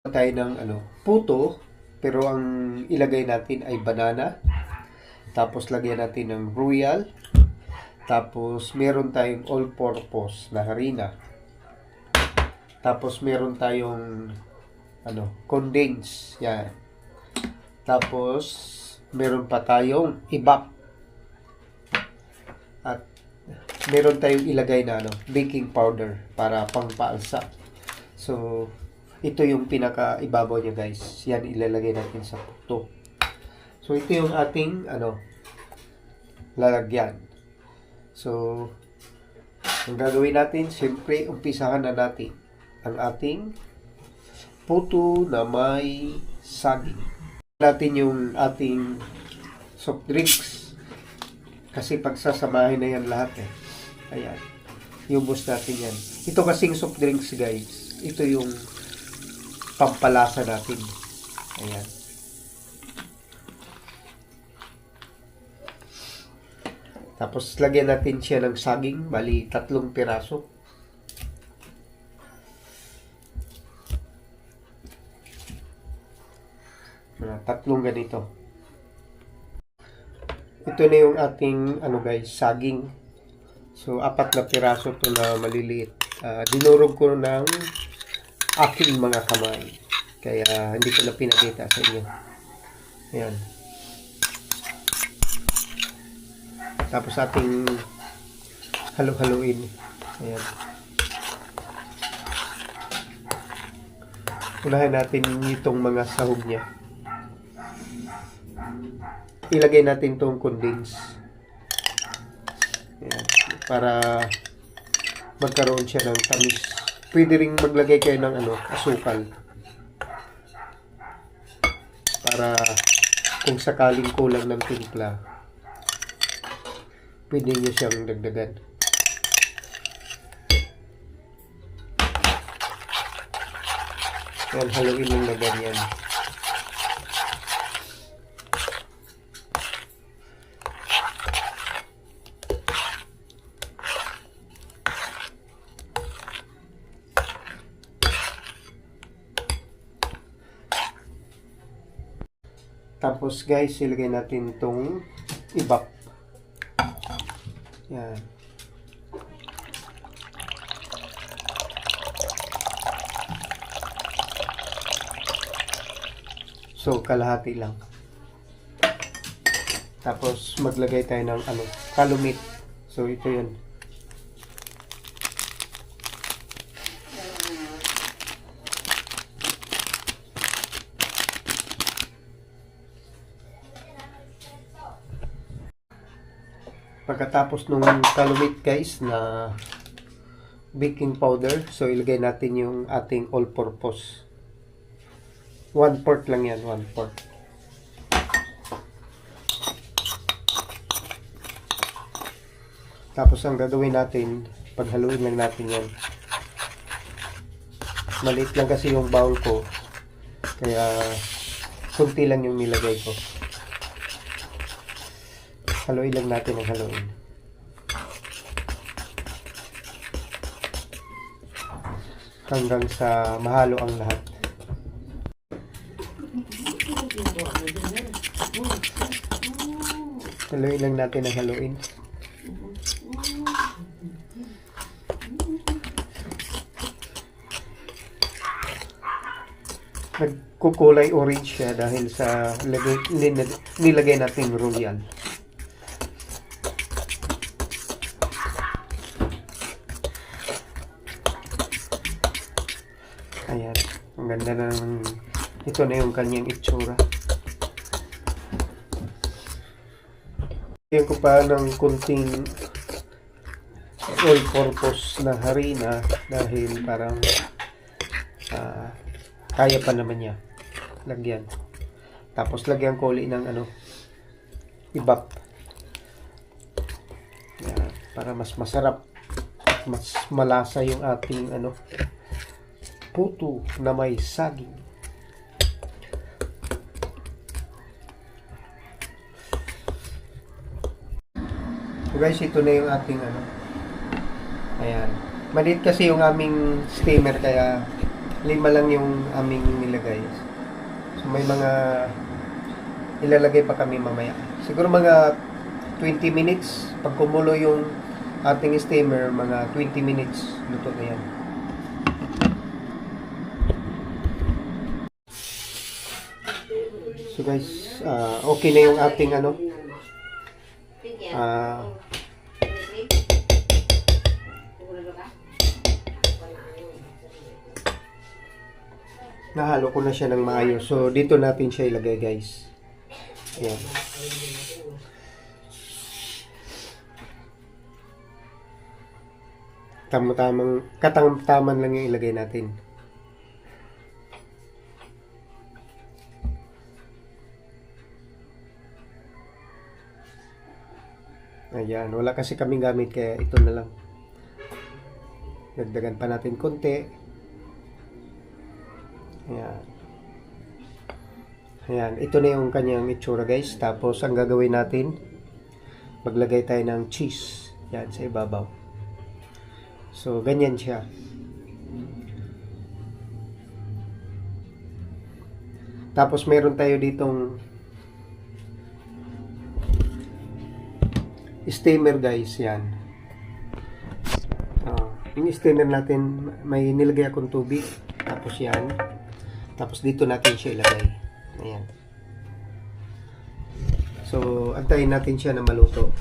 Tayo ng puto, pero ang ilagay natin ay banana. Tapos lagyan natin ng royal. Tapos meron tayong all-purpose na harina. Tapos meron tayong condense. Yan. Tapos meron pa tayong ibap. At meron tayong ilagay na baking powder para pangpaalsa. So ito yung pinaka-ibabaw niya, guys. Yan ilalagay natin sa puto. So ito yung ating lalagyan. So ang gagawin natin, siyempre umpisahan na natin ang ating puto na may saging. Natin yung ating soft drinks. Kasi pagsasamahin na yan lahat Ayan. Iubos natin yan. Ito kasing soft drinks, guys. Ito yung pampalasa natin. Ayan. Tapos lagyan natin siya ng saging, bali 3 piraso. Tatlong ganito. Ito na yung ating guys, saging. So 4 na piraso ito na maliliit. Dinurog ko ng aking mga kamay. Kaya hindi ko na pinakita sa inyo. Ayan. Tapos ating halo-haloin. Ayan. Unahin natin itong mga sahog niya. Ilagay natin itong condense. Ayan. Para magkaroon siya ng tamis. Pwede rin maglagay kayo ng asukal. Para kung sakaling kulang ng timpla, pwede nyo siyang dagdagan. Yan, haluin lang na ganyan. Tapos guys, ilagay natin itong ibap. Yan. So, kalahati lang. Tapos, maglagay tayo ng kalumit. So, ito yun. Pagkatapos nung kalumit, guys, na baking powder, so ilagay natin yung ating all-purpose. 1/4 lang yan, 1/4. Tapos ang gagawin natin, paghaluin lang natin yan. Maliit lang kasi yung bowl ko, kaya kunti lang yung nilagay ko. Haluin lang natin ang haluin. Hanggang sa mahalo ang lahat. Haluin lang natin ang haluin. Nagkukulay orange siya dahil sa nilagay natin royal. Ayan, ang ganda ng ito na yung kanyang itsura. Lagyan ko pa ng kunting all-purpose na harina dahil parang kaya pa naman niya lagyan. Tapos lagyan ko ulit ng ibap. Ayan, para mas masarap, mas malasa yung ating puto na may saging. So guys, ito na yung ating Ayan. Maliit kasi yung aming steamer kaya 5 lang yung aming nilagay. So may mga ilalagay pa kami mamaya. Siguro mga 20 minutes. Pag kumulo yung ating steamer, mga 20 minutes luto na yan. So guys, okay na yung ating ano. Nahalo ko na siya ng maayos. So dito natin siya ilagay, guys. Ayan. Katamtaman lang yung ilagay natin. Ayan, wala kasi kaming gamit kaya ito na lang. Dagdagan pa natin konti. Ayan. Ayan, ito na yung kanyang itsura, guys. Tapos ang gagawin natin, maglagay tayo ng cheese. Yan, sa ibabaw. So, ganyan siya. Tapos meron tayo ditong steamer, guys. Yan. Yung steamer natin, may nilagay akong tubig. Tapos yan. Tapos dito natin siya ilagay. Ayan. So, antayin natin siya na maluto.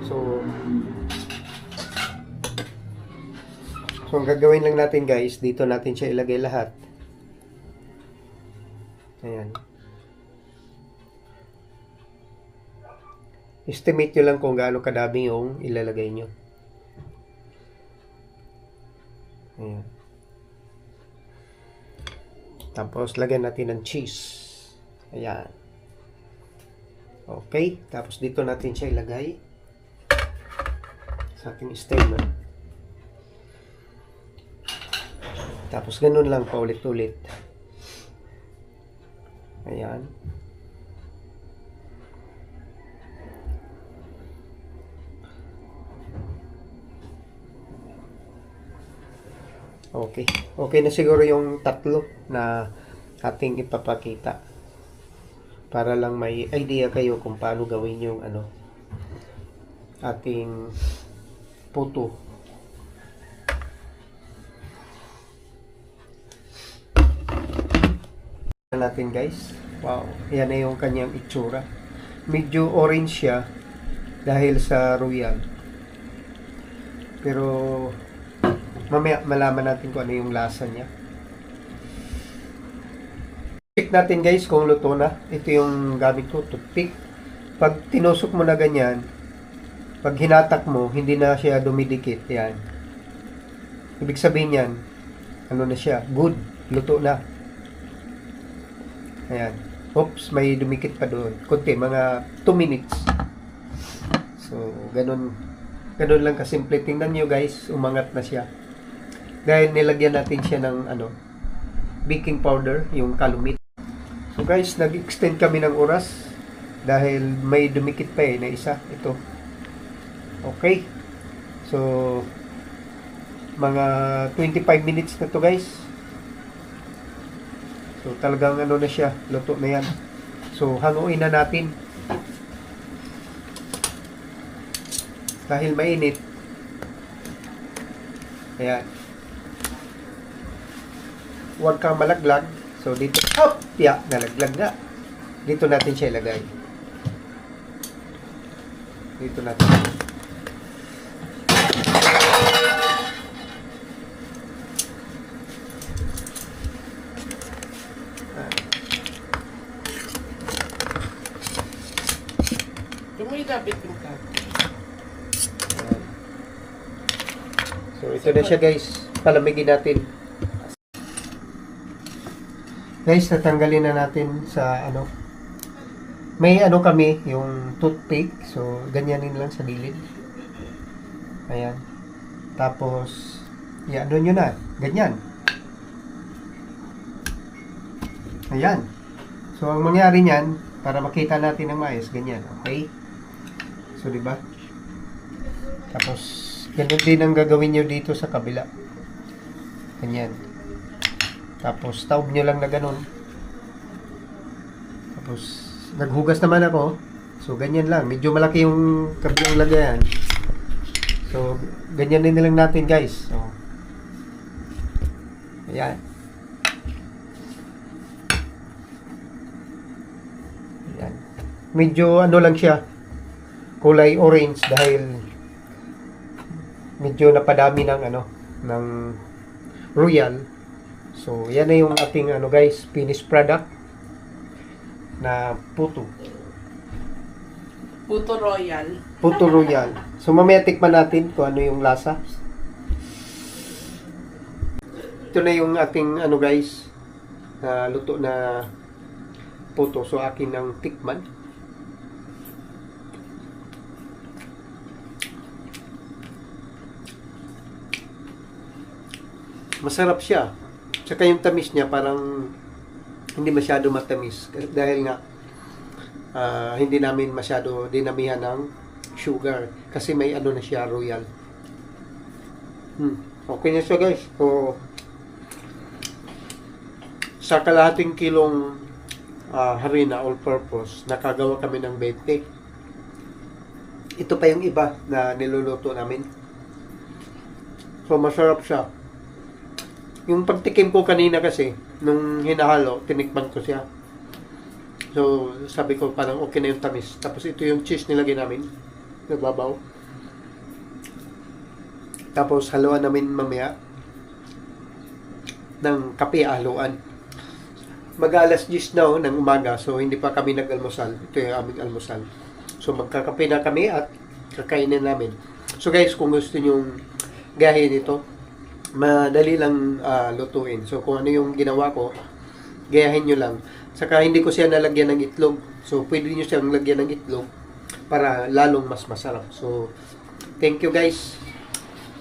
So, ang gagawin lang natin, guys, dito natin siya ilagay lahat. Ayan. Estimate nyo lang kung gaano kadami yung ilalagay nyo. Ayan. Tapos, lagyan natin ng cheese. Ayan. Okay. Tapos, dito natin siya ilagay sa ating steamer. Tapos, ganun lang paulit-ulit. Ayan. Okay. Okay na siguro yung tatlo na ating ipapakita. Para lang may idea kayo kung paano gawin yung ano ating puto. Natin, guys. Wow. Yan na yung kanyang itsura. Medyo orange siya dahil sa royal. Pero mamaya malaman natin kung ano yung lasa niya. Check natin, guys, kung luto na. Ito yung gamit ko, toothpick. Pag tinusok mo na ganyan, pag hinatak mo, hindi na siya dumidikit. Yan. Ibig sabihin yan, ano na siya, good, luto na. Ayan. Oops, may dumikit pa doon. Kunti, mga 2 minutes. So, ganun lang kasimple. Tingnan nyo, guys, umangat na siya. Dahil nilagyan natin siya ng baking powder, yung kalumit. So guys, nag-extend kami ng oras dahil may dumikit pa na isa. Ito. Okay. So, mga 25 minutes na to, guys. So, talagang ano na siya, luto na yan. So, hanguin na natin. Dahil mainit. Ayan. Huwag kang malaglag. So, dito, nalaglag nga. Dito natin siya ilagay. Dito natin. So, ito na siya, guys. Palamigin natin. Guys, tatanggalin na natin sa may kami, yung toothpick. So, ganyanin lang sa gilid. Ayan. Tapos, nyo na. Ganyan. Ayan. So, ang mangyari niyan, para makita natin ng maayos, ganyan. Okay? So, diba? Tapos, ganun din ang gagawin nyo dito sa kabila. Ganyan. Tapos, taob nyo lang na ganun. Tapos, naghugas naman ako. So, ganyan lang. Medyo malaki yung kabilang lagayan. So, ganyan din lang natin, guys. So, ayan. Ayan. Medyo ano lang siya. Kulay orange dahil medyo napadami ng ano, ng Royal. So, yan na yung ating ano guys, finished product na puto. Puto Royal. Puto Royal. So, mamaya tikman natin kung ano yung lasa. Ito na yung ating ano guys, na luto na puto. So, akin ang tikman. Masarap siya. Tsaka yung tamis niya parang hindi masyado matamis dahil nga hindi namin masyado dinamihan ng sugar kasi may ano na siya Royal. Okay na siya guys. So, sa kalahating kilong harina all purpose nakagawa kami ng 20. Ito pa yung iba na niluluto namin. So masarap siya. Yung pagtikim ko kanina kasi, nung hinahalo, tinikman ko siya. So, sabi ko parang okay na yung tamis. Tapos ito yung cheese nilagay namin. Nababaw. Tapos haluan namin mamaya ng kape haluan. Mag-alas 10 na ng umaga, so hindi pa kami nag-almusal. Ito yung aming almusal. So, magkakape na kami at kakainin namin. So guys, kung gusto nyong gahin ito, madali lang lutuin. So, kung ano yung ginawa ko, gayahin nyo lang. Saka, hindi ko siya nalagyan ng itlog. So, pwede nyo siyang lagyan ng itlog para lalong mas masarap. So, thank you guys.